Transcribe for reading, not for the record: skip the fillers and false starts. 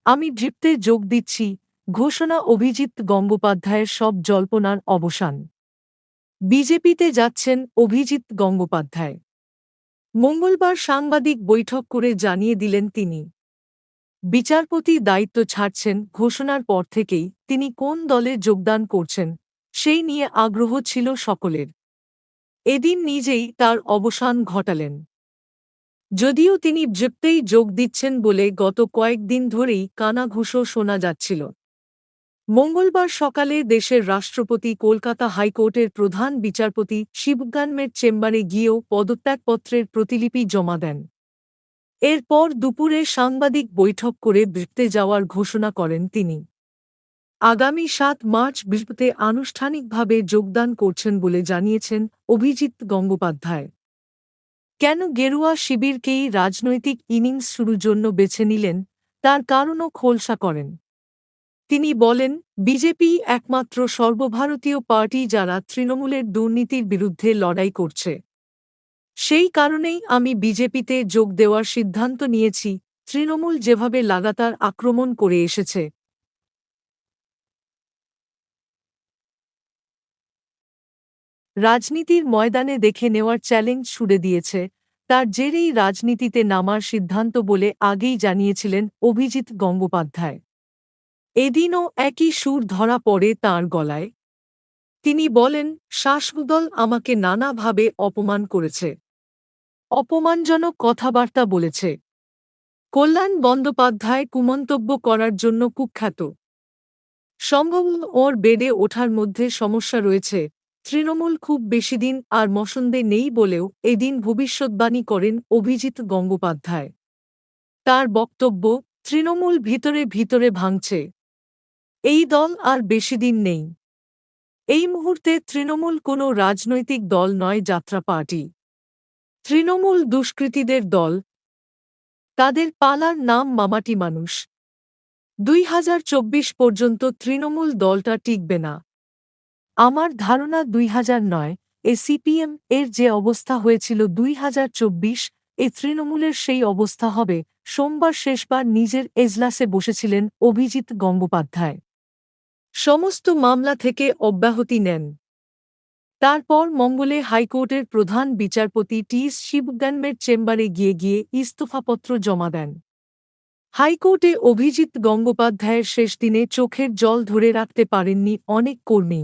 আমি ড্রিপতে যোগ দিচ্ছি, ঘোষণা অভিজিৎ গঙ্গোপাধ্যায়ের সব জল্পনার অবসান। বিজেপিতে যাচ্ছেন অভিজিৎ গঙ্গোপাধ্যায়। মঙ্গলবার সাংবাদিক বৈঠক করে জানিয়ে দিলেন তিনি বিচারপতি দায়িত্ব ছাড়ছেন। ঘোষণার পর থেকেই তিনি কোন দলে যোগদান করছেন সেই নিয়ে আগ্রহ ছিল সকলের। এদিন নিজেই তার অবসান ঘটালেন। যদিও তিনি বিজেপিতেই যোগ দিচ্ছেন বলে গত কয়েকদিন ধরেই কানাঘুষো শোনা যাচ্ছিল। মঙ্গলবার সকালে দেশের রাষ্ট্রপতি কলকাতা হাইকোর্টের প্রধান বিচারপতি শিবগানমের চেম্বারে গিয়েও পদত্যাগপত্রের প্রতিলিপি জমা দেন। এরপর দুপুরে সাংবাদিক বৈঠক করে বিজেপিতে যাওয়ার ঘোষণা করেন তিনি। আগামী ৭ মার্চ বিজেপিতে আনুষ্ঠানিকভাবে যোগদান করছেন বলে জানিয়েছেন অভিজিৎ গঙ্গোপাধ্যায়। কেন গেরুয়া শিবিরকেই রাজনৈতিক ইনিংস শুরুর জন্য বেছে নিলেন তার কারণও খোলসা করেন তিনি। বলেন, বিজেপি একমাত্র সর্বভারতীয় পার্টি যারা তৃণমূলের দুর্নীতির বিরুদ্ধে লড়াই করছে। সেই কারণেই আমি বিজেপিতে যোগ দেওয়ার সিদ্ধান্ত নিয়েছি। তৃণমূল যেভাবে লাগাতার আক্রমণ করে এসেছে, রাজনীতির ময়দানে দেখে নেওয়ার চ্যালেঞ্জ ছুড়ে দিয়েছে, তার জেরেই রাজনীতিতে নামার সিদ্ধান্ত বলে আগেই জানিয়েছিলেন অভিজিৎ গঙ্গোপাধ্যায়। এদিনও একই সুর ধরা পড়ে তাঁর গলায়। তিনি বলেন, শাসকদল আমাকে নানাভাবে অপমান করেছে, অপমানজনক কথাবার্তা বলেছে। কল্যাণ বন্দ্যোপাধ্যায় কুমন্তব্য করার জন্য কুখ্যাত। সম্ভব ওর বেড়ে ওঠার মধ্যে সমস্যা রয়েছে। তৃণমূল খুব বেশিদিন আর মসন্দে নেই বলেও এদিন ভবিষ্যদ্বাণী করেন অভিজিৎ গঙ্গোপাধ্যায়। তার বক্তব্য, তৃণমূল ভিতরে ভিতরে ভাঙছে। এই দল আর বেশিদিন নেই। এই মুহূর্তে তৃণমূল কোনো রাজনৈতিক দল নয়, যাত্রা পার্টি। তৃণমূল দুষ্কৃতীদের দল। তাদের পালার নাম মামাটি মানুষ। ২০২৪ পর্যন্ত তৃণমূল দলটা টিকবে না। আমার ধারণা ২০০৯ এ সিপিএম এর যে অবস্থা হয়েছিল ২০২৪ এ তৃণমূলের সেই অবস্থা হবে। সোমবার শেষবার নিজের এজলাসে বসেছিলেন অভিজিৎ গঙ্গোপাধ্যায়। সমস্ত মামলা থেকে অব্যাহতি নেন। তারপর মঙ্গলে হাইকোর্টের প্রধান বিচারপতি শিবগানমের চেম্বারে গিয়ে ইস্তফাপত্র জমা দেন। হাইকোর্টে অভিজিৎ গঙ্গোপাধ্যায়ের শেষ দিনে চোখের জল ধরে রাখতে পারেননি অনেক কর্মী।